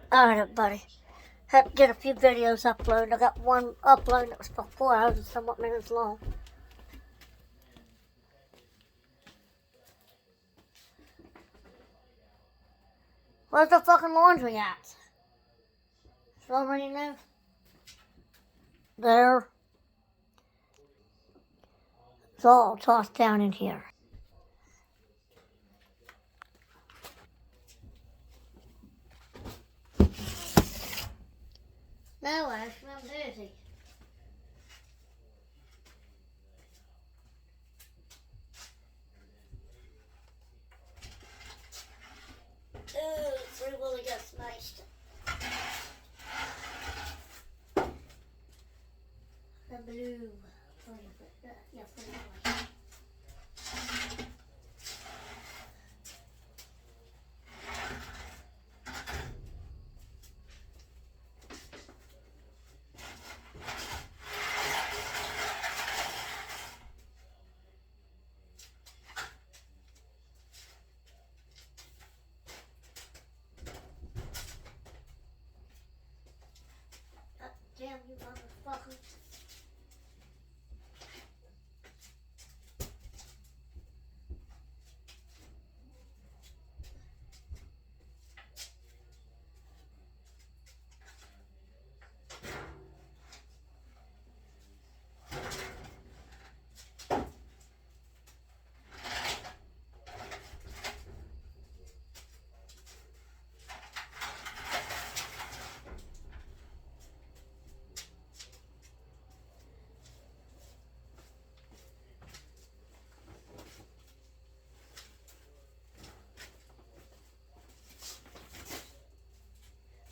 Alright, buddy. Had to get a few videos uploaded. I got one upload that was for 4 hours and somewhat minutes long. Where's the fucking laundry at? Somebody know? There. It's all tossed down in here. No, Ashley, I'm dizzy. Ooh, Free Willy got smashed. The blue. Yeah, Free Willy. Damn you motherfucker.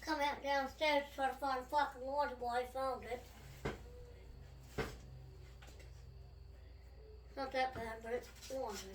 Come out downstairs to try to find a fucking laundry boy. I found it. Not that bad, but it's laundry.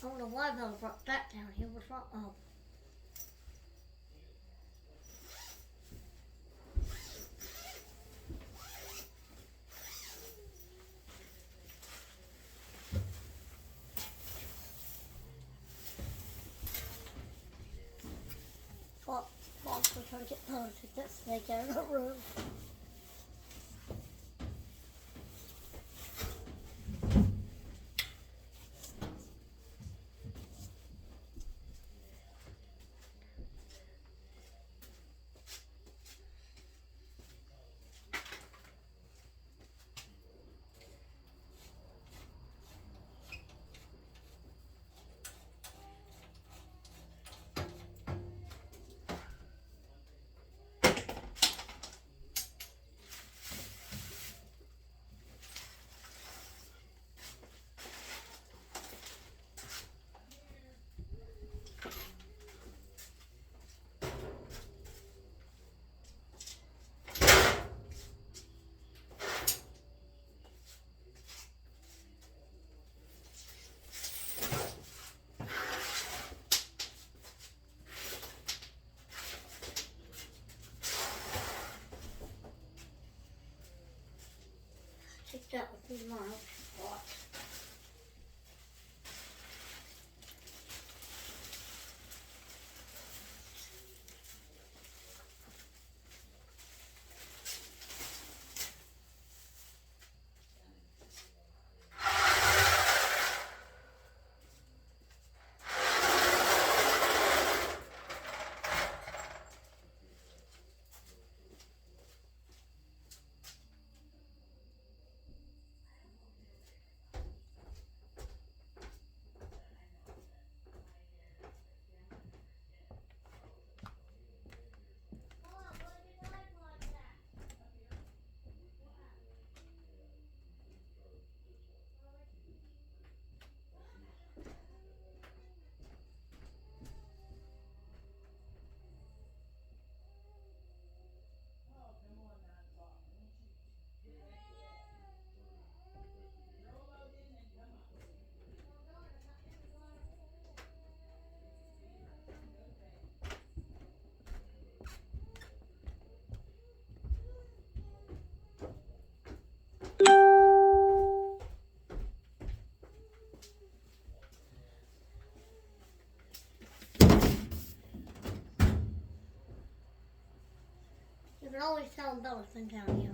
I don't know why Bella brought that down here. What's wrong? Oh. Well, Mom's gonna try to get Bella to take that snake out of her room. Take that with me tomorrow. What? I'm telling you.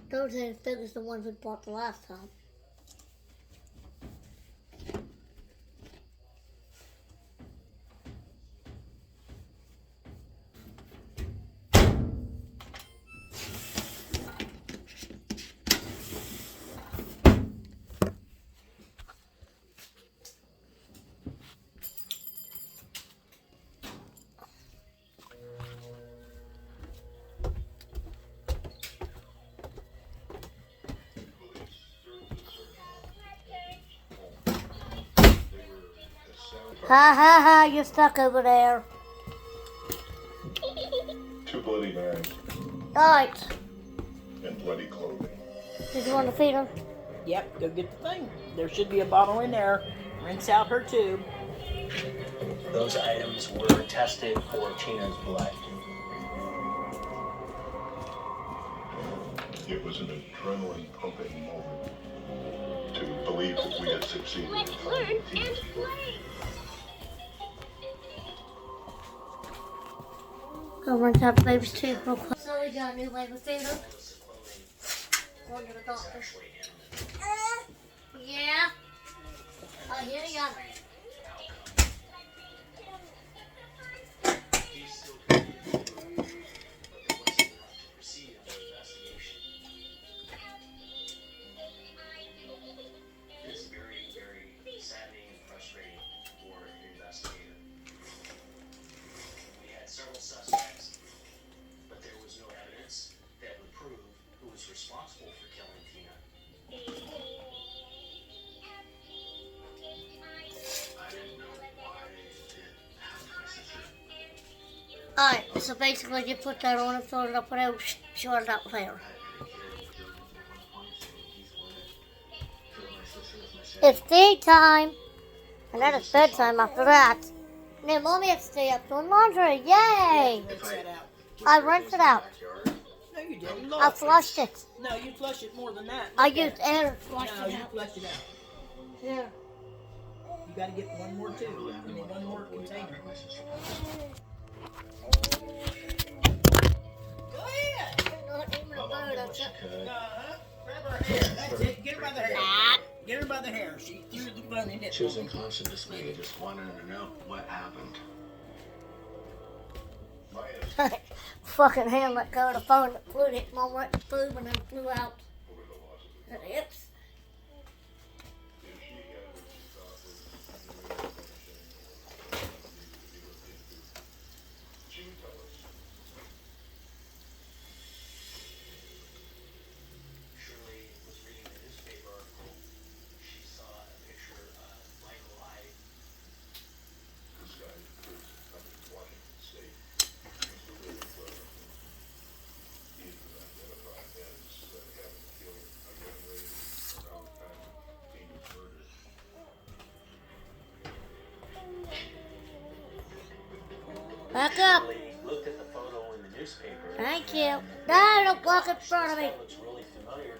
Those ain't as big as the ones we bought the last time. Ha ha ha, you're stuck over there. 2 bloody bags Alright, and bloody clothing. did you want to feed her? Yep, go get the thing. There should be a bottle in there. Rinse out her tube. Those items were tested for Tina's blood. It was an adrenaline-pumping moment to believe that we had succeeded in finding Tina's blood. Go rinse out the baby's tube real quick. So we got a new baby feeder. Going to the doctor. Yeah. Oh, here you go. He's still confused, but there wasn't enough to proceed on the investigation. It's very, very saddening and frustrating for an investigator. We had several suspects, but there was no evidence that would prove who was responsible for killing Tina. I didn't know why it happened. Alright, so basically you put that on and fill it up with out, short it out there. It's daytime, and then it's bedtime after that. And then mommy has to stay up doing laundry. Yay! Rinse that out. I rinsed it out. No, you didn't. I Look. flushed it. No, you flushed it more than that. I Look at used it. air to flush No, it you out. flushed it out. Here. You got to get one more tube. I mean, one more container. Go ahead. Uh-huh. Grab her hair. That's it. Get her by the hair. Get her by the hair. She threw the bun in it. She was unconscious this minute, just wanted to know what happened. Fucking hand let go of the phone that flew, hit mom right in the boob and then flew out. The hips. Shirley was reading the newspaper article. She saw a picture of Michael Ide. This guy is coming to Washington State. He's been identified as having killed a young lady around the time of Tina's murder. Back up. Shirley looked at the photo in the newspaper. Thank you. No, don't walk in front of me. That looks really familiar.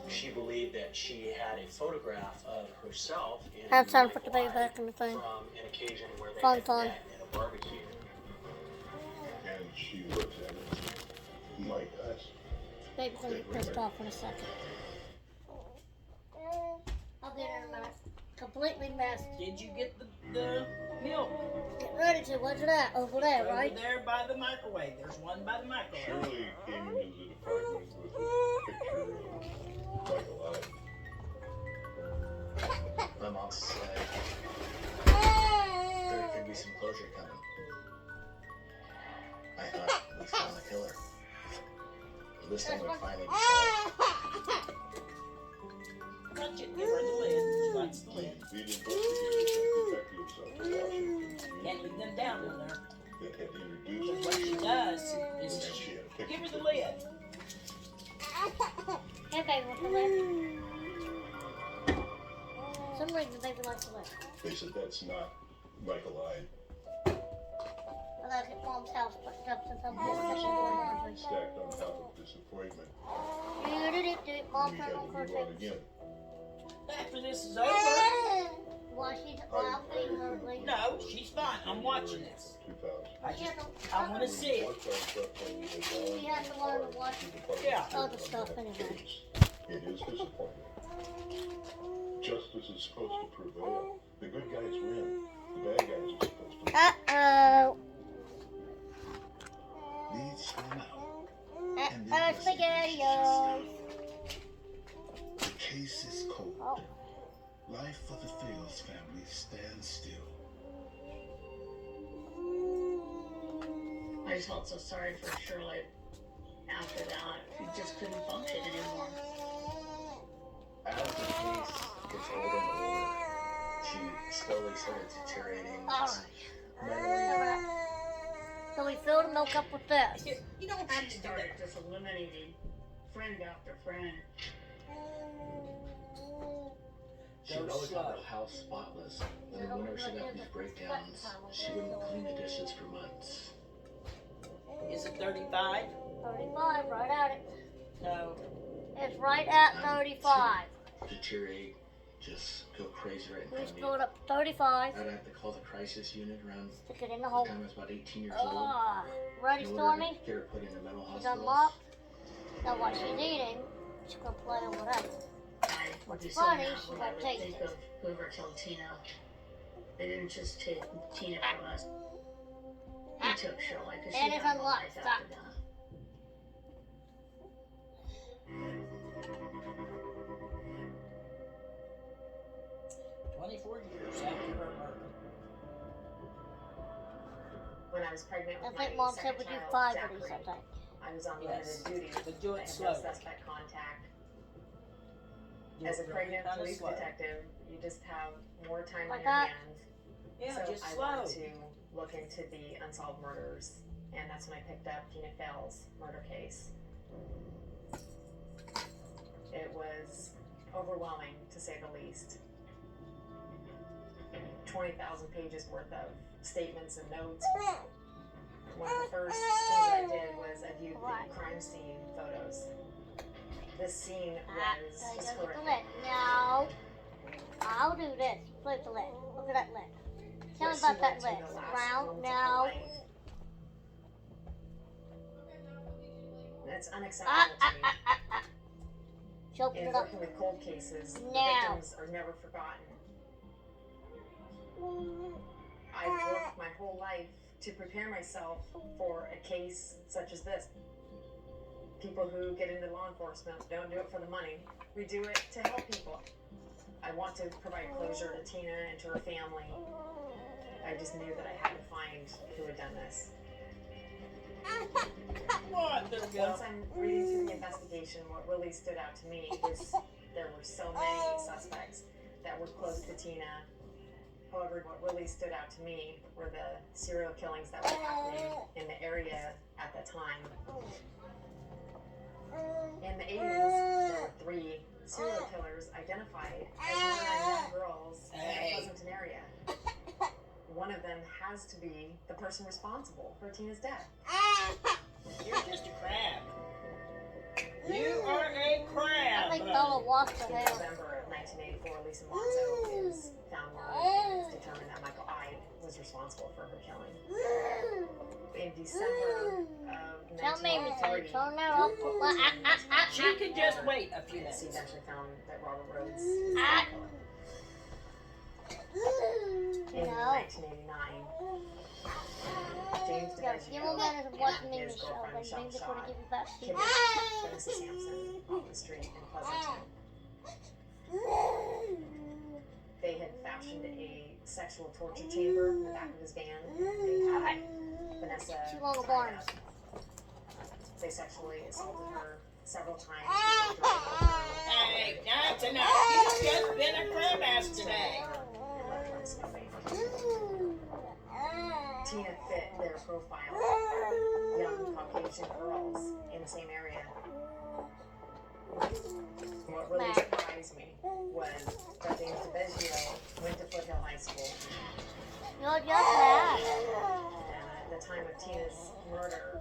She believed that she had a photograph of herself in I'm trying to put the baby back in the thing. from an occasion where they Fun, had fun. met at a barbecue. And she looks at it like us. Baby's gonna be pissed off in a second. I'll be there in a minute. completely messed. Did you get the milk? Get ready to. Where's it at? Over there, right? Over there by the microwave. There's one by the microwave. Shirley came into the department with a picture of Michael Ide. My mom said there could be some closure coming. I thought we found the killer. This thing would finally be solved. Touch it, give her the lid. She likes the lid. Lead investigators and detectives out of Washington Can't leave them down in there. that had But introduced what she does is and she had a picture. give her the lid. Hey, baby, what's the lid? Some reason the baby likes the lid. They said that's not Michael Ide. I like at Mom's house, put up to some place that she doing laundry. Stacked on top of disappointment. Mom We turned had on to her move on things. again. After this is over. While I'm feeding her, like, No, she's fine. I'm watching this. 2000. I want to see it. we have to learn to watch Yeah. other stuff anyway. It is disappointing. Justice is supposed to prevail. The good guys win. The bad guys are supposed to. Uh-oh. Leads swam out. SpaghettiOs. The case is cold. Oh. Life for the Thales family stands still. I just felt so sorry for Shirley after that. She just couldn't function anymore. As the case gets older and older, she slowly started deteriorating. Alright. Memory. So we fill the milk up with this. You don't I have to do started that. just eliminating friend after friend. She would always have her house spotless, and then whenever she'd have these breakdowns, she wouldn't clean the dishes for months. Is it 35? 35, right at it. No. It's right at 35. Deteriorate, just go crazy right in We front of me. fill it up to 35. I'd have to call the crisis unit around Stick it in the the hole. time I was about 18 years old. Ah, ready, in order Stormy? to get her put in a mental She's hospital. unlocked. Now what she's eating, she's gonna play on whatever. I would be so Funny, mad she when I won't would taste think it. of whoever killed Tina. They didn't just take Tina from us. They took Shirley because she And it's had no unlocked. life Stop. after that. 24 years after her murder. When I was pregnant I with think my Mom said second we do child, 5 of Zachary, these, I think. I was on Yes. limited duty. But do I it had slow. no suspect contact. Do As a it really pregnant kinda police slow. detective, you just have more time Like on your that? hands. Yeah, so just I slow. wanted to look into the unsolved murders, and that's when I picked up Tina Fell's murder case. It was overwhelming, to say the least. 20,000 pages worth of statements and notes. One of the first things I did was I viewed the crime scene photos. This scene was There just goes the horrific. lid. No. I'll do this. Flip the lid. Look at that lid. Tell me But she about that went to lid. the last Round? moments of her No. life. It's unacceptable to me. Choking In it up. working with cold cases, the Now. victims are never forgotten. I've worked my whole life to prepare myself for a case such as this. People who get into law enforcement don't do it for the money. We do it to help people. I want to provide closure to Tina and to her family. I just knew that I had to find who had done this. What? There we go. Once I'm reading through the investigation, what really stood out to me was there were so many suspects that were close to Tina. However, what really stood out to me were the serial killings that were happening in the area at the time. In the 80s, there were 3 serial killers identified as murdering young girls in Hey. the Pleasanton area. One of them has to be the person responsible for Tina's death. You're just a crab. You are a I crab. think Bella washed her In hair. November of 1984, Lisa Monzo is found alive, and it's determined that Michael Ide was responsible for her killing. In December of Tell Mamie to 1983, turn that off. She could just wait a few she minutes. eventually found that Robert Rhodes is the killer. In No. 1989, James Yeah, give me a minute of DiMaggio watching and me, his Michelle, girlfriend then Michelle maybe before I Shaw give you back to you. kidnapped Vanessa Sampson off the street in Pleasanton. They had fashioned a sexual torture chamber in the back of his van. They had Vanessa Too long of tied arms. up. They sexually assaulted her several times before driving her Hey, that's enough. He's just been a crab ass today. and left her enslaved. Tina fit their profile. Young Caucasian girls in the same area. What really surprised me was that James DiMaggio went to Foothill High School. You're just mad. And at the time of Tina's murder,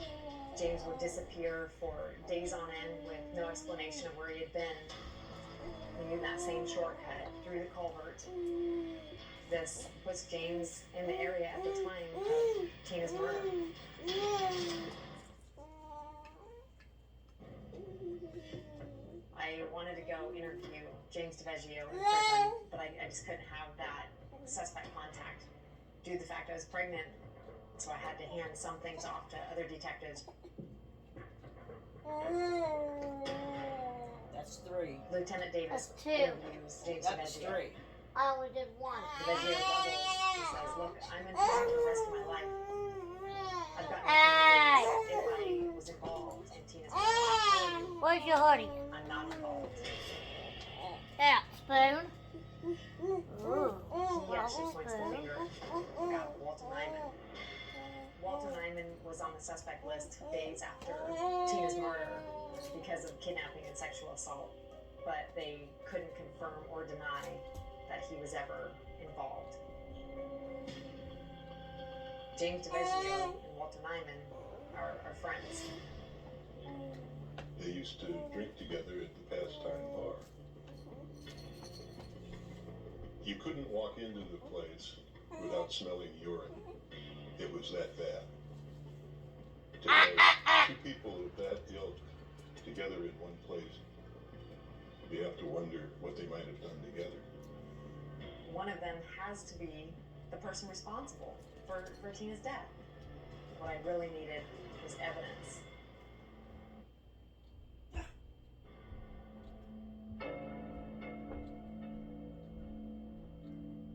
James would disappear for days on end with no explanation of where he had been. He knew that same shortcut through the culvert. This puts James in the area at the time of Tina's murder. I wanted to go interview James DiMaggio in prison, but I just couldn't have that suspect contact due to the fact I was pregnant. So I had to hand some things off to other detectives. That's 3. Lieutenant Davis That's 2. interviews James That's DiMaggio. 3. I only did 1. DiMaggio doubles. He says, "Look, I'm in prison for the rest of my life. I've got Hey! nothing to lose if I was involved in Tina's murder. Where's your hoodie? I'm not involved." Yeah, spoon. Ooh. He actually points the finger at Walter Nyman. Walter Nyman was on the suspect list days after Tina's murder because of kidnapping and sexual assault, but they couldn't confirm or deny that he was ever involved. James DiMaggio and Walter Nyman are friends. They used to drink together at the pastime bar. You couldn't walk into the place without smelling urine. It was that bad. To have 2 people of that ilk together in one place, you have to wonder what they might have done together. One of them has to be the person responsible for Tina's death. What I really needed was evidence.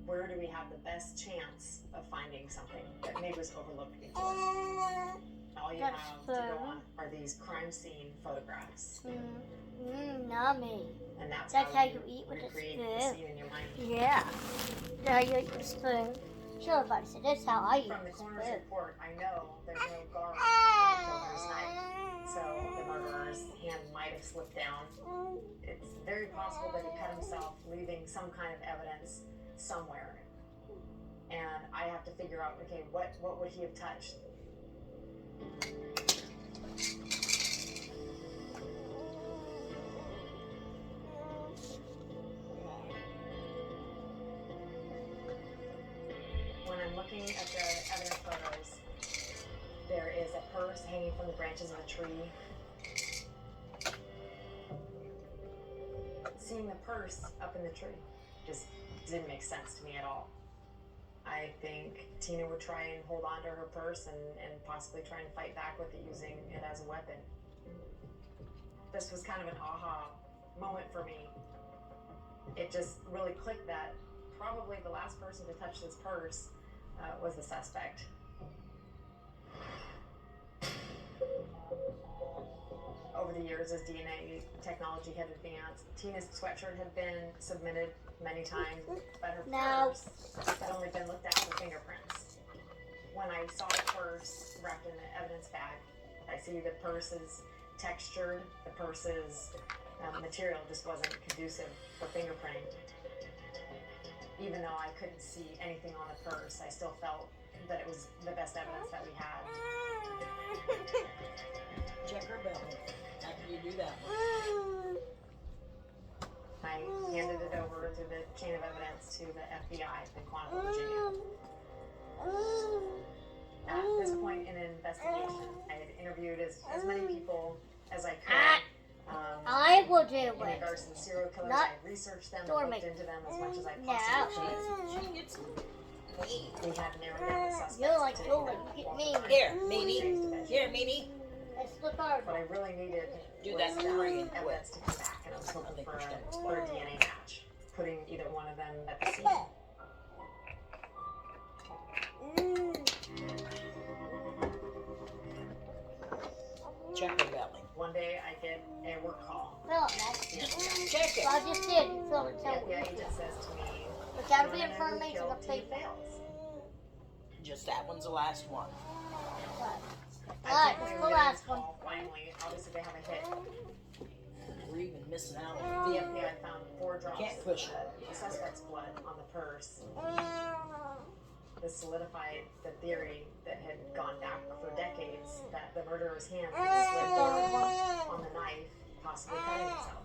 Where do we have the best chance of finding something that maybe was overlooked before? All you That's have to fair. go on are these crime scene photographs. Nummy. And that's That's how how you eat with a recreate the spoon. scene in your mind. Yeah. That's how you eat with a spoon. Sure, everybody said that's how I eat From the with a coroner's spoon. report, I know there's no guard on the killer's knife, so the murderer's hand might have slipped down. It's very possible that he cut himself, leaving some kind of evidence somewhere. And I have to figure out, okay, what would he have touched? When I'm looking at the evidence photos, there is a purse hanging from the branches of a tree. Seeing the purse up in the tree just didn't make sense to me at all. I think Tina would try and hold on to her purse and possibly try and fight back with it using it as a weapon. This was kind of an aha moment for me. It just really clicked that probably the last person to touch this purse was the suspect. Over the years, as DNA technology had advanced, Tina's sweatshirt had been submitted many times, but her purse had only been looked at for fingerprints. When I saw the purse wrapped in the evidence bag, I see the purse is textured, the purse's material just wasn't conducive for fingerprinting. Even though I couldn't see anything on the purse, I still felt that it was the best evidence that we had. Check her belt after you do that. I handed it over to the chain of evidence to the FBI in Quantico, Virginia. At this point in an investigation, I had interviewed as many people as I could I will do In it. regards to the serial killers, Not I researched them and storming. looked into them as much as I No. possibly could. She gets mean. We had narrowed down the suspects You're like to Jordan, you get Walter me. Ryan, Here, James Mimi. DeBeggio. Here, Mimi. It's the third What I one. really needed Do was that three and evidence to come back, and I was I hoping think for we're a, done. for a DNA match, putting either one of them at the scene. Check her belly. One day I get a work call. Fill it, man. Check it. I just did. You fill it. The Tell me. FBI agent says to me, It gotta be "You in wanna front know of who me so killed the Tina people. Fails?" Just that one's the last one. I Alright, think it's when the we last get this one. call, finally, obviously they have a hit. We're even missing out on The FBI found 4 drops Can't of push the suspect's blood on the purse. This solidified the theory that had gone back for decades that the murderer's hand had slipped on the knife, possibly cutting himself.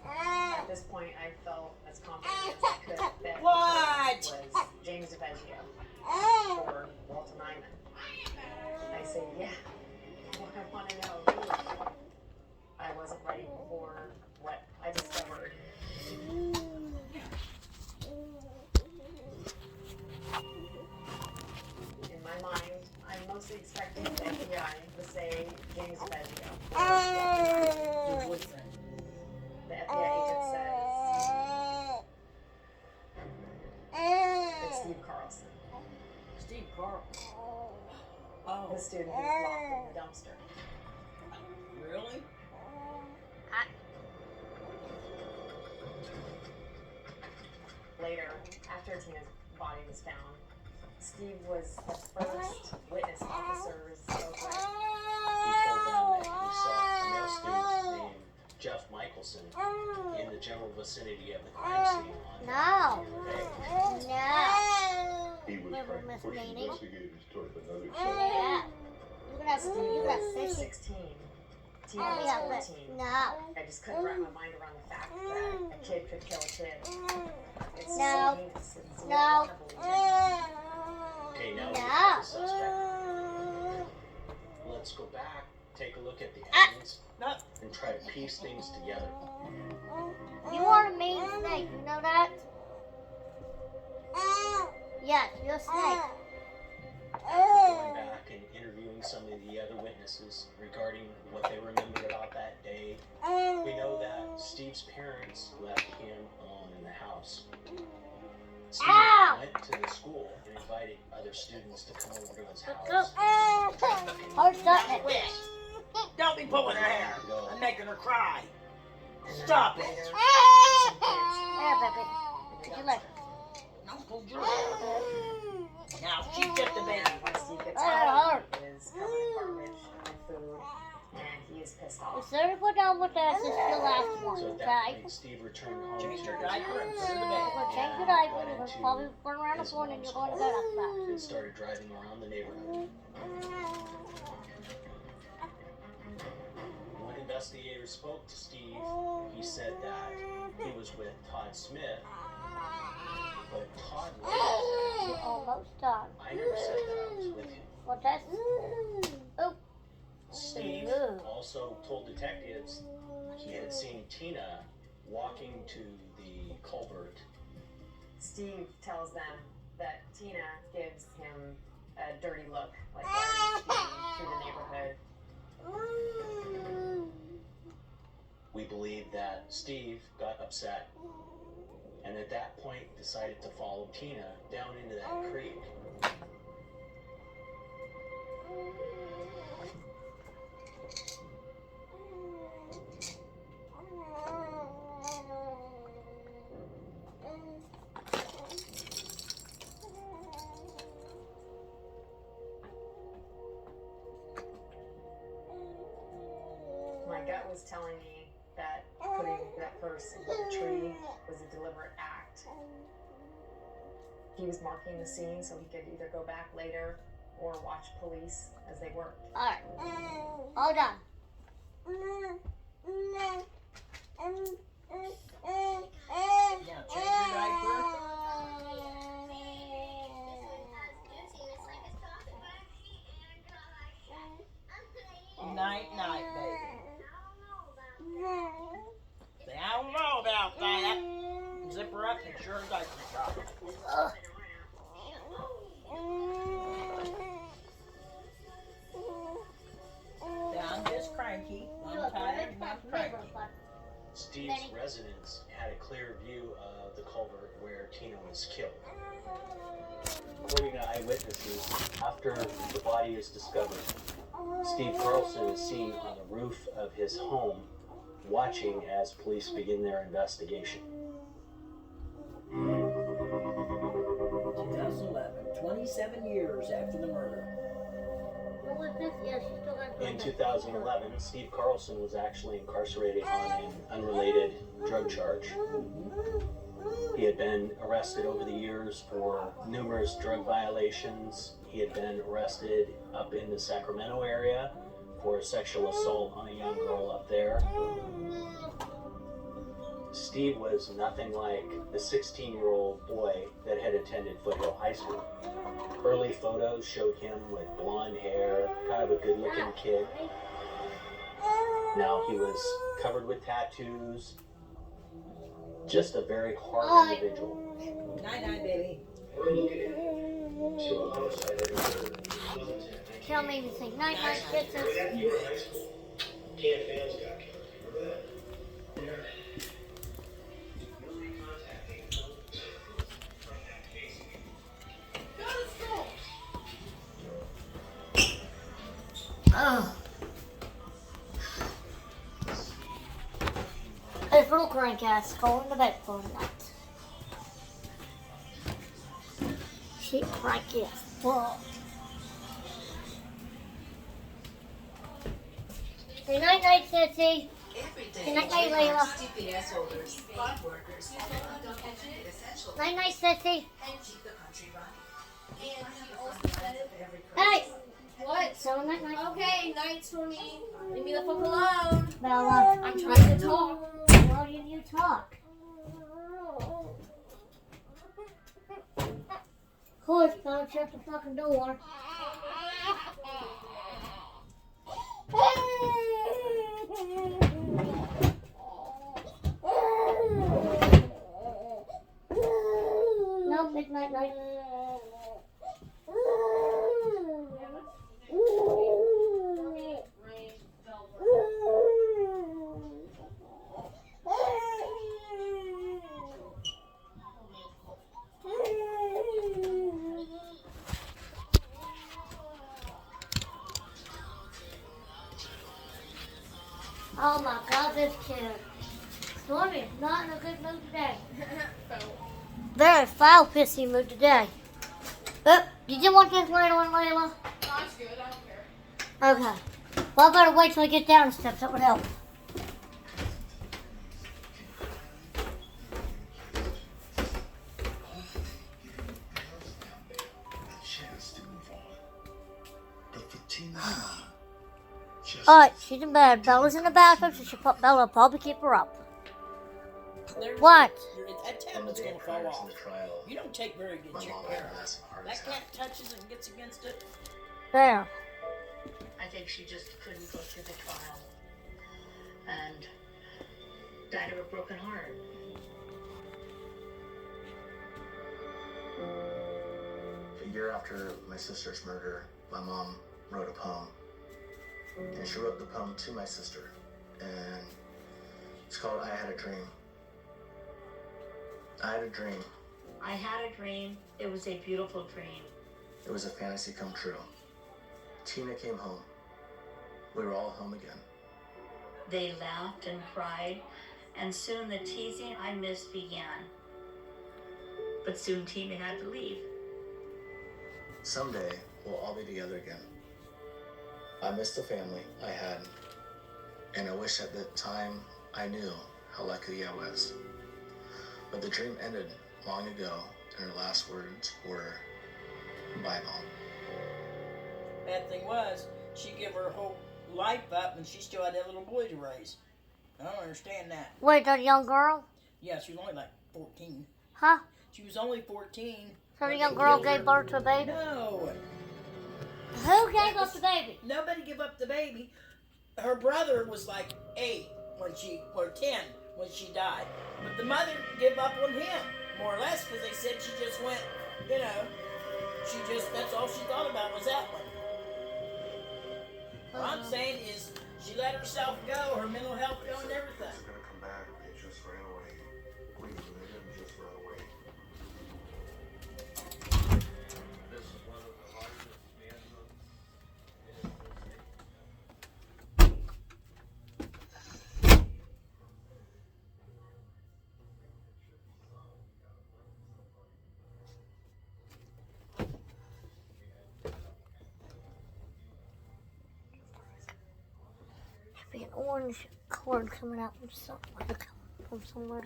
At this point, I felt as confident as I could that the What? killer was James DeBeggio or Walter Nyman. I say, yeah, I want to know who. I wasn't ready for what I discovered. In my mind, I'm mostly expecting the FBI to say James DeBeggio. your boyfriend. The FBI agent says it's Steve Carlson, Steve Carl. Oh, the student who's locked in the dumpster. really? Later, after Tina's body was found, Steve was the first witness officers spoke with. He told them that he saw a male student named Jeff Michelson in the general vicinity of the crime scene on No. New Year's Day. No. He was Remember trying to Miss push Meany? investigators toward another Yeah. side. You can have Steve fishy. was 16. Tina Oh, was yeah, but 14. no. I just couldn't wrap my mind around the fact that a kid could kill a kid. It's No. so heinous. It's No. Okay, now we No. have the suspect. Let's go back, take a look at the evidence, No. and try to piece things together. You are a mean snake. You know that? Yes, you're a snake. After going back and interviewing some of the other witnesses regarding what they remembered about that day, we know that Steve's parents left him alone in the house. Steve Ow! went to the school and invited other students to come over to his Let's house. go. Hard something. Quit. Don't be pulling her hair and making her cry. And then Stop it. later, There, baby. Did you like? Don't pull your hair. Now she just a baby. when Steve gets Oh, home, he is covered in garbage and food, and he is pissed You off. should we're done with this. This is the last one, So at that okay? point, Steve returned home Change to her his diaper and put her to We're bed. gonna change your diaper. We're gonna probably run around the corner and you're going to bed after that. and started driving around the neighborhood. When investigators spoke to Steve, he said that he was with Todd Smith, but Todd later said, You're almost done. I never said that I was with him. Well, that's... Oh. Steve also told detectives he had seen Tina walking to the culvert. Steve tells them that Tina gives him a dirty look, like why are you speeding through the neighborhood? We believe that Steve got upset and at that point decided to follow Tina down into that creek. My gut was telling me that putting that purse in the tree was a deliberate act. He was marking the scene so he could either go back later or watch police as they worked. Alright. All done. Now change your diaper. Night, night, baby. Steve's residence had a clear view of the culvert where Tina was killed. According to eyewitnesses, after the body is discovered, Steve Carlson is seen on the roof of his home watching as police begin their investigation. 2011, 27 years after the murder. In 2011, Steve Carlson was actually incarcerated on an unrelated drug charge. He had been arrested over the years for numerous drug violations. He had been arrested up in the Sacramento area for a sexual assault on a young girl up there. Steve was nothing like the 16-year-old boy that had attended Foothill High School. Early photos showed him with blonde hair, kind of a good-looking kid. Now he was covered with tattoos, just a very hard individual. Night-night, baby. Tell me anything. Night night kisses. Tina Fans got killed. Remember that? Oh. This little crank ass going to bed for the night. She cranky as fuck. Good night, night, Sissy. Good night, night, Layla. CPS holders, farm workers, and non-documented essential Night, night, Sissy. and keep the country running. Hey! What? So, night, night. Okay, nights for me. Leave me the fuck alone. Bella. I'm trying to talk. Why didn't you talk? Of course, Bella, shut the fucking door. No, midnight night. Oh my God, this kid. Stormy is not in a good mood today. Very foul, pissy mood today. Did you want this later on, Layla? No, it's good. I don't care. Okay. Well, I better wait till I get down the steps. That would help. Chance to move on. But for Tina, just Alright, she's in bed. Bella's in the bathroom, so Bella will probably keep her up. What? That tablet's going to fall off. You don't take very good care of it. That cat touches it and gets against it. There. I think she just couldn't go through the trial and died of a broken heart. A year after my sister's murder, my mom wrote a poem. And she wrote the poem to my sister. And it's called I Had a Dream. I had a dream. I had a dream. It was a beautiful dream. It was a fantasy come true. Tina came home. We were all home again. They laughed and cried, and soon the teasing I missed began. But soon Tina had to leave. Someday, we'll all be together again. I miss the family I had, and I wish at the time I knew how lucky I was. But the dream ended long ago, and her last words were, bye, Mom. Bad thing was, she gave her whole life up and she still had that little boy to raise. I don't understand that. Wait, that young girl? Yeah, she was only like 14. Huh? She was only 14. So the young girl gave birth to a baby? No. Who gave up the baby? Nobody gave up the baby. Her brother was like 8 or 10 when she died. But the mother gave up on him, more or less, because they said she just went, that's all she thought about was that one. What I'm saying is, she let herself go, her mental health go and everything. Things are gonna come back. orange cord coming out from somewhere.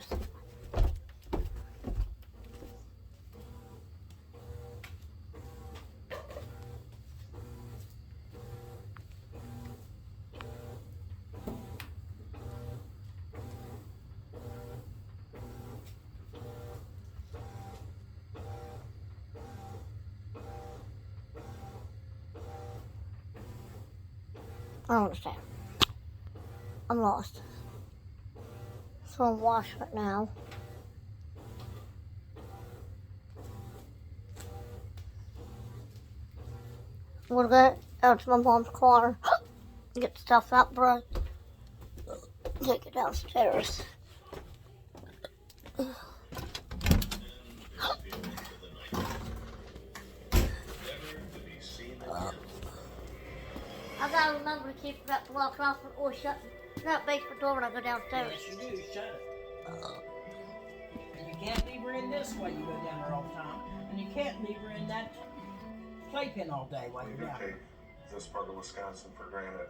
I don't understand. I'm lost. So I'm wash right now. I'm gonna go out to my mom's car, get stuff out, bro. Take it downstairs. I gotta remember to keep that block off or shut that basement door when I go downstairs. Yes, you do. Shut it. And you can't leave her in this while you go down there all the time. And you can't leave her in that playpen all day while you're down take there. this part of Wisconsin for granted.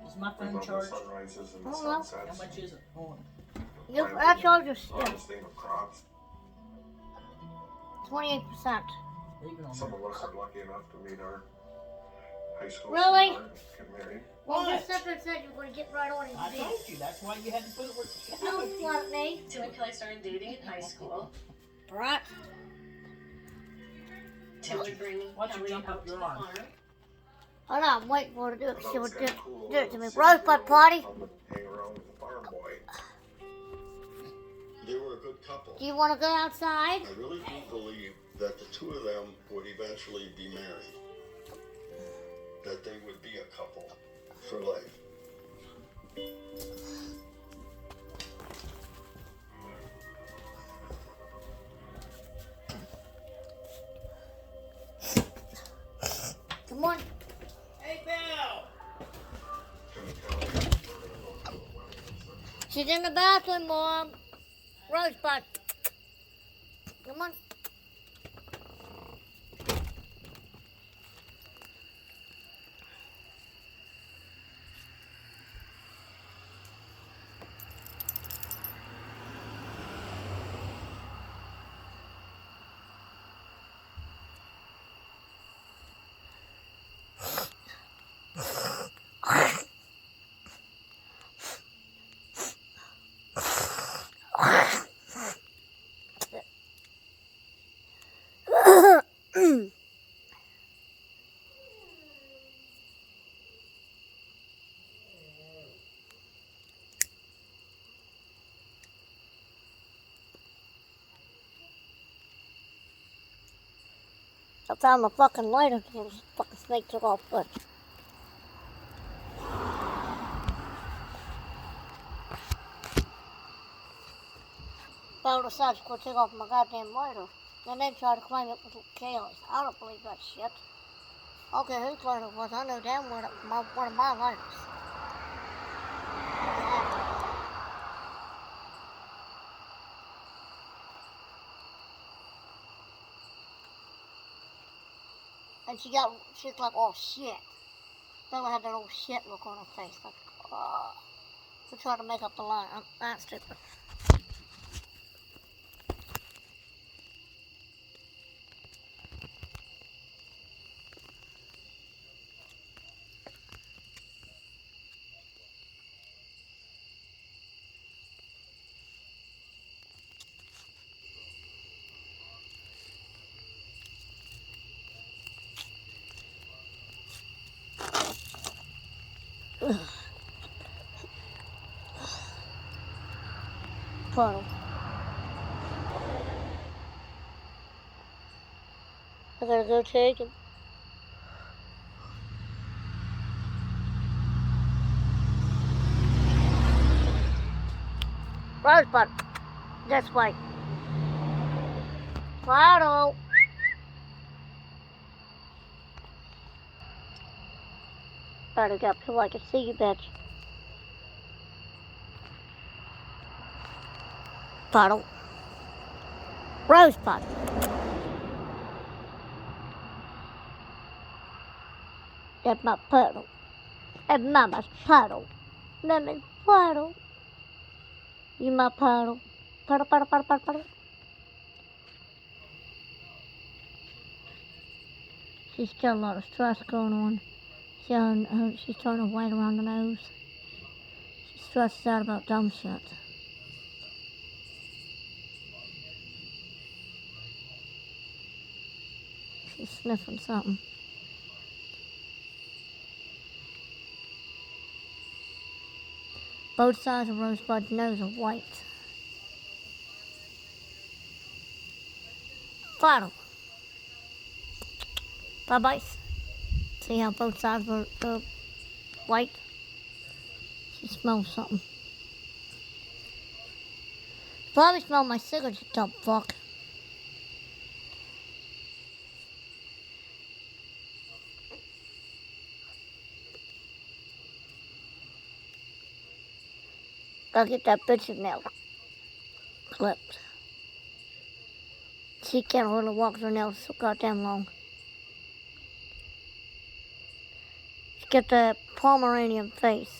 Is my We phone love the charged? sunrises and the Oh, well. sunsets. How much is it? On. I charge you Harvesting of crops. 28%. Leave it on Some there. of us are lucky enough to meet our high school Really? sweetheart and get married. Well, you What? said you were gonna get right on it. I told you. That's why you had to put it where you Don't want me. Tim and Kelly started dating in high school. Right. Tim would bring Why don't you Kelly jump out up to your the arm? farm. I know, I'm waiting for her to do I it. thought She it was would kinda cool do it to me. as a Rosebud 6-year-old party. come and hang around with the farm boy. They were a good couple. Do you want to go outside? I really do believe that the two of them would eventually be married. That they would be a couple for life. Come on. Hey, Belle! She's in the bathroom, Mom. Rosebud. Come on. I found my fucking lighter. The fucking snake took off, but. I decided to go take off my goddamn lighter. And then try to claim it was chaos. I don't believe that shit. Okay, whose lighter it was? I know damn well one of my lighters. And she's like, oh shit. Bella had that old shit look on her face, like, oh. To try to make up the line. I'm not stupid. Puddle. I gotta go take him. Rosebud, this way. Puddle. Better get up till I can see you, bitch. Puddle. Rosebud. That's my puddle. That's Mama's puddle. Let me paddle. You my paddle. Paddle, paddle, paddle, paddle, paddle. She's got a lot of stress going on. She's turning white around the nose. She stresses out about dumb shit. She's sniffing something. Both sides of Rosebud's nose are white. Bottle. Bye-bye. See how both sides are white? She smells something. Probably smell my cigarettes, you dumb fuck. Gotta get that bitch's nail clipped. She can't really walk her nails so goddamn long. She got the Pomeranian face.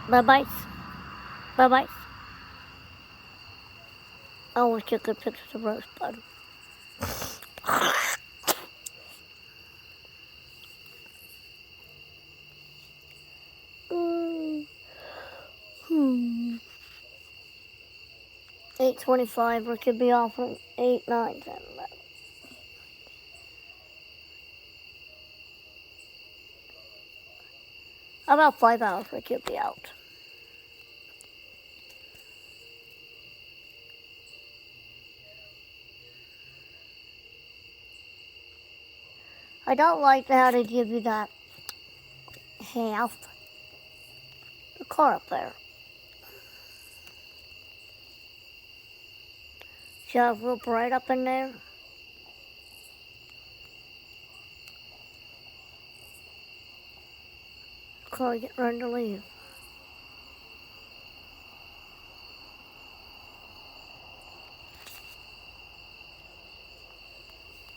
Bye-bye. Bye-bye. I always get good pictures of Rosebud. Mm. 8:25, we could be off at 8, 9, 10, 11. About 5 hours we could be out. I don't like how they give you that half. The car up there. See how it's real bright up in there? Car getting ready to leave.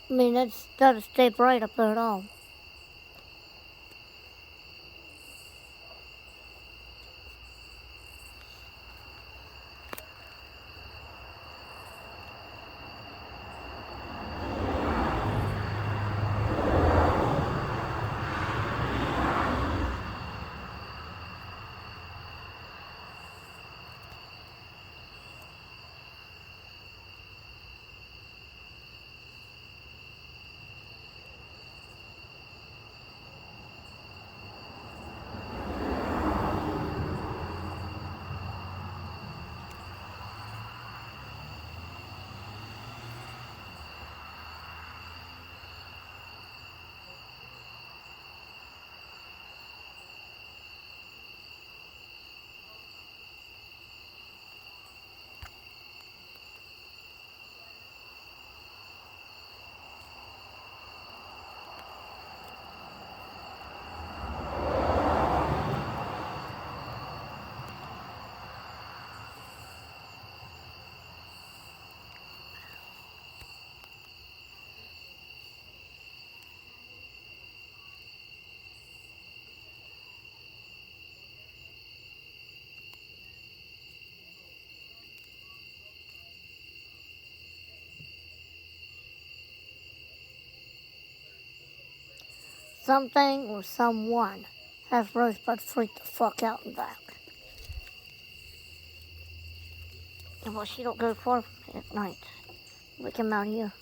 I mean, that doesn't stay bright up there at all. Something or someone has Rosebud freaked the fuck out and back. And well, she don't go far at night. We come out here.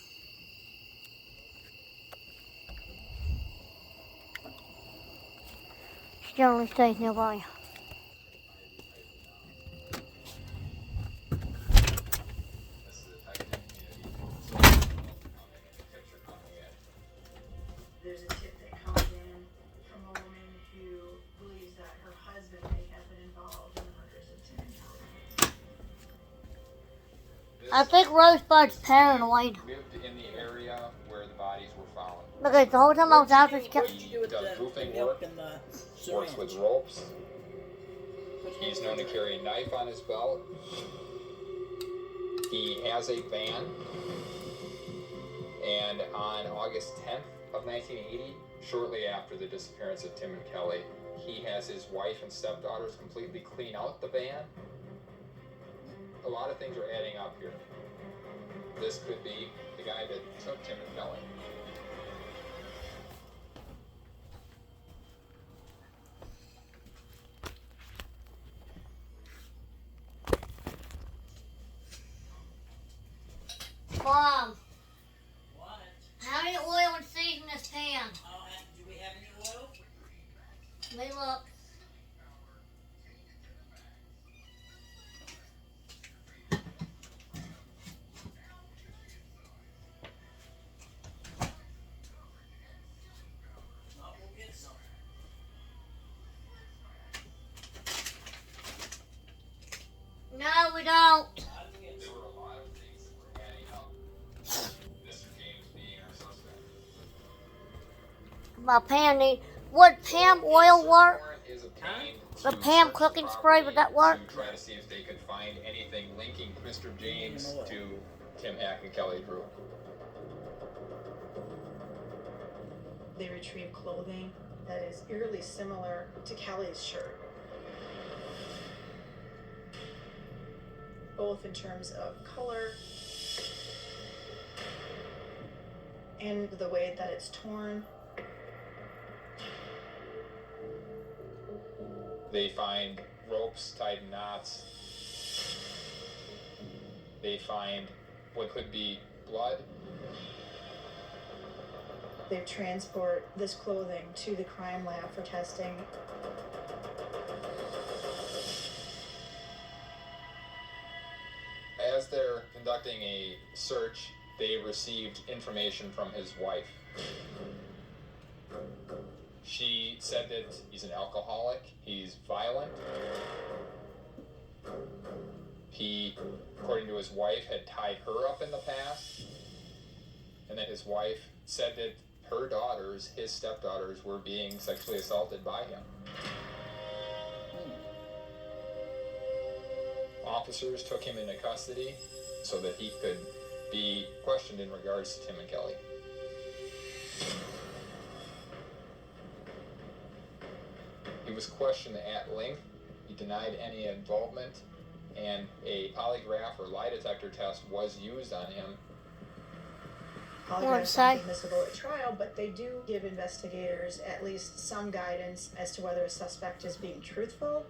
She generally stays nearby. I think Rosebud's paranoid. lived in the area where the bodies were found. Because the whole time I was out there, she What kept... did you do with Does the roofing milk work? and the Works syringe? with ropes. He's known to carry a knife on his belt. He has a van. And on August 10th of 1980, shortly after the disappearance of Tim and Kelly, he has his wife and stepdaughters completely clean out the van. A lot of things are adding up here. This could be the guy that took Tim and Kelly. Mom, What? how many oil and season this pan? Do we have any oil? Let me look. No, we'll get some. No, we don't. There were a lot of things that were adding up. Mr. James being our suspect. My pan need... Would Pam oil work? Warrant is obtained The to Pam search the cooking spray, would that property work? To try to see if they could find anything linking Mr. James to Tim Hack and Kelly Drew. They retrieved clothing that is eerily similar to Kelly's shirt, both in terms of color and the way that it's torn. They find ropes tied in knots. They find what could be blood. They transport this clothing to the crime lab for testing. As they're conducting a search, they received information from his wife. She said that he's an alcoholic, he's violent. He, according to his wife, had tied her up in the past. And that his wife said that her daughters, his stepdaughters, were being sexually assaulted by him. Officers took him into custody so that he could be questioned in regards to Tim and Kelly. He was questioned at length. He denied any involvement, and a polygraph or lie detector test was used on him. Polygraphs aren't admissible at trial, but they do give investigators at least some guidance as to whether a suspect is being truthful.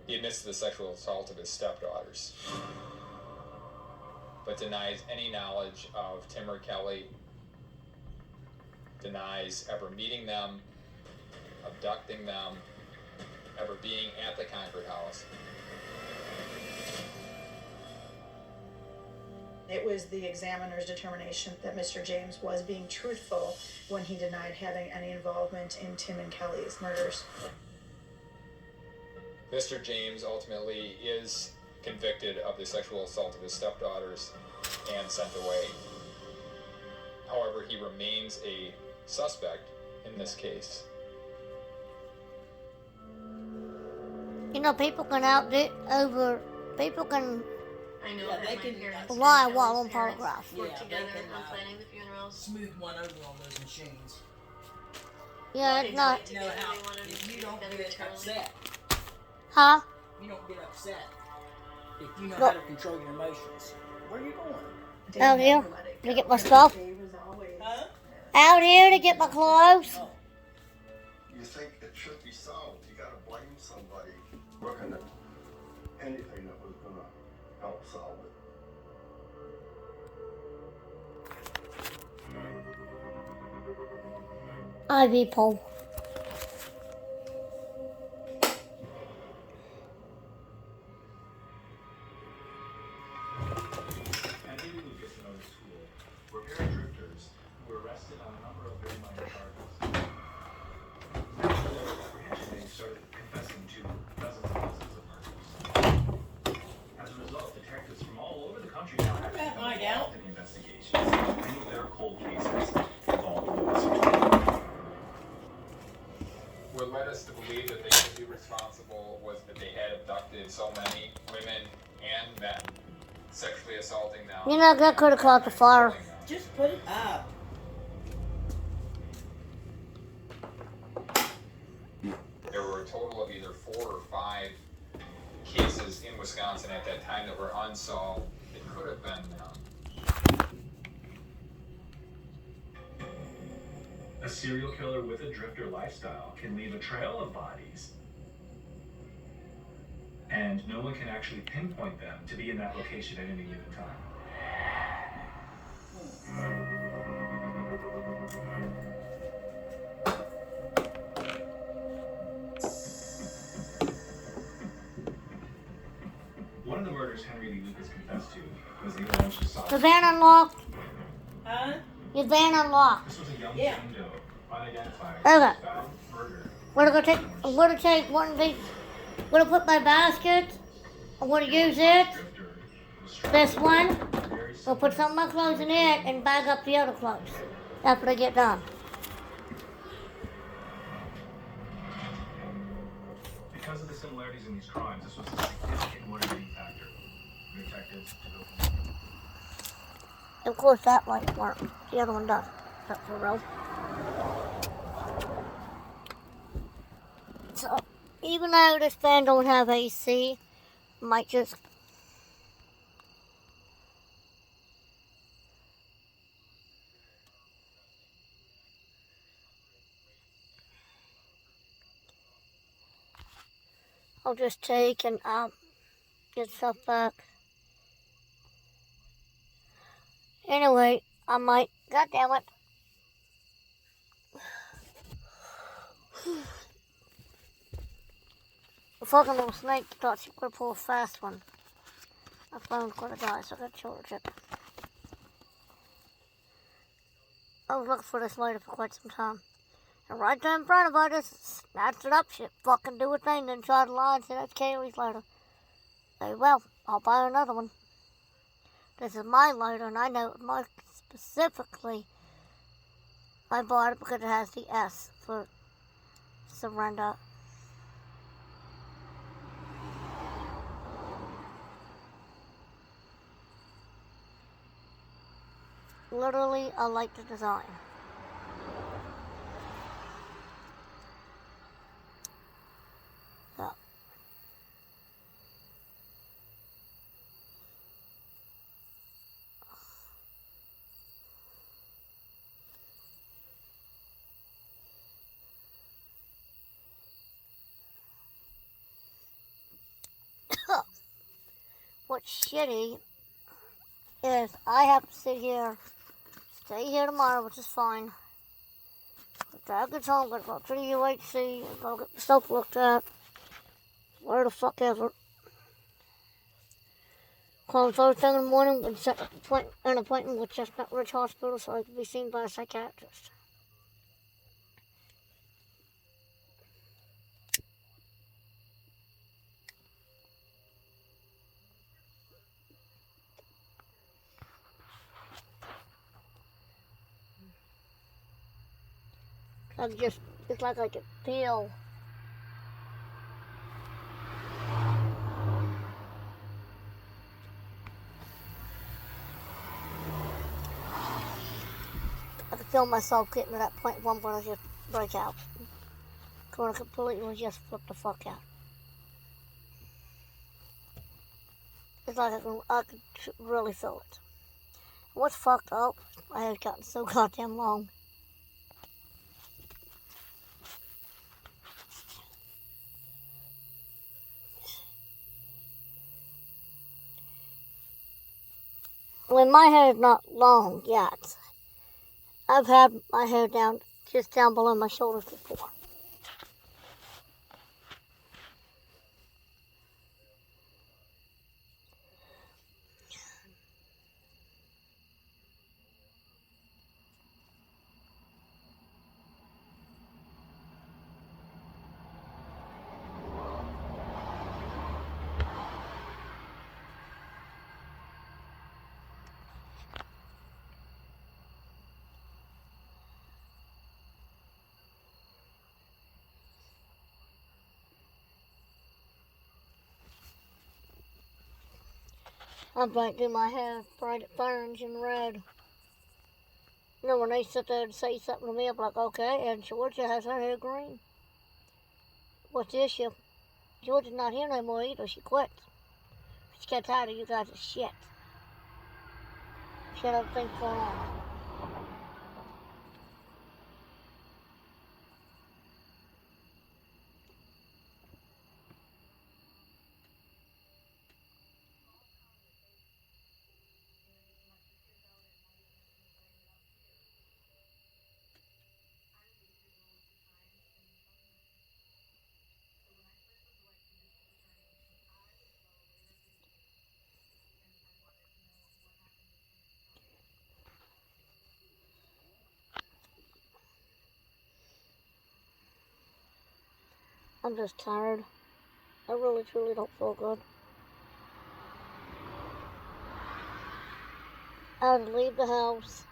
He admits to the sexual assault of his stepdaughters, but denies any knowledge of Tim or Kelly, denies ever meeting them, abducting them, ever being at the Concord house. It was the examiner's determination that Mr. James was being truthful when he denied having any involvement in Tim and Kelly's murders. Mr. James ultimately is convicted of the sexual assault of his stepdaughters and sent away. However, he remains a suspect in this case. You know, people can outdo over... People can I know Yeah, that they my can parents lie and while Kelly's on parents polygraph. worked Yeah, they together can, on planning the funerals. Smooth one over on those machines. Yeah, They it's not... died You know together, how they wanted to if be you don't together get eternally. upset, Huh? you don't get upset. If you know No. how to control your emotions. Where are you going? Out here to get my stuff. Huh? Out here to get my clothes. Oh. You think it should be solved. You gotta blame somebody. Working at anything that was gonna help solve it. Ivy pole. And maybe we'll get to know the school, where paradrifters were arrested on a number of very minor charges. After their apprehension, they started confessing to dozens and dozens of murders. what led us to believe that they could be responsible was that they had abducted so many women and men, sexually assaulting them. You know, that could have caught the fire. Just put it up. There were a total of either 4 or 5 cases in Wisconsin at that time that were unsolved. It could have been A serial killer with a drifter lifestyle can leave a trail of bodies, and no one can actually pinpoint them to be in that location at any given time. One of the murders Henry Lee Lucas confessed to was the alleged assault. The van unlocked. Huh? Your van unlocked. This was a young Yeah. Jane Doe, unidentified, Okay. found murdered. I'm gonna take one of these. I'm gonna put my basket. I'm gonna use it. This one. I'll put some of my clothes in it and bag up the other clothes after I get done. Because of the similarities in these crimes, this was a significant motivating factor for detectives to go from there. Of course, that light work. The other one does. That's for real. So, even though this van don't have AC, I might just I'll just take and get stuff back. Anyway, I might. God damn it. The fucking little snake thought she could pull a fast one. My phone's gonna die, so I gotta charge it. I was looking for this lighter for quite some time. And right there in front of us, just snatched it up, shit, fucking do a thing, then try to lie and say that's Kaylee's lighter. Very well, I'll buy another one. This is my lighter, and I know more specifically I bought it because it has the S for surrender. Literally, I like the design. So. What's shitty is I have to sit here, stay here tomorrow, which is fine. But Dad gets home, gotta go to the UHC, and go get myself looked at. Where the fuck ever. Call him first thing in the morning and set up an appointment with Chestnut Ridge Hospital so I can be seen by a psychiatrist. It's like I can feel. I can feel myself getting to that point where I'm going to just break out. Going to completely just flip the fuck out. It's like I can really feel it. What's fucked up? My hair's gotten so goddamn long. When my hair is not long yet, I've had my hair just down below my shoulders before. I might do my hair bright orange and red. You know, when they sit there and say something to me, I'm like, okay, and Georgia has her hair green. What's the issue? Georgia's not here no more either. She quit. She got tired of you guys' shit. She had other things going on. I'm just tired. I really, truly don't feel good. I had to leave the house.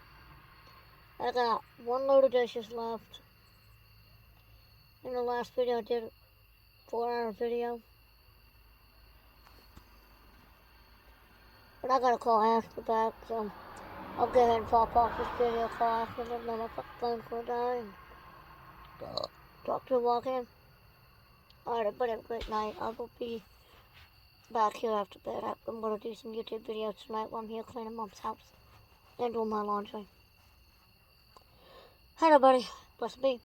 I got one load of dishes left. In the last video I did a 4-hour video. But I gotta call Ashley back, so I'll go ahead and pop off this video, call Ashley, and then my phone's gonna die, and talk to her, walk in. Alright, everybody have a great night. I will be back here after bed. I'm gonna do some YouTube videos tonight while I'm here cleaning Mom's house and doing my laundry. Hi, everybody. Blessed be.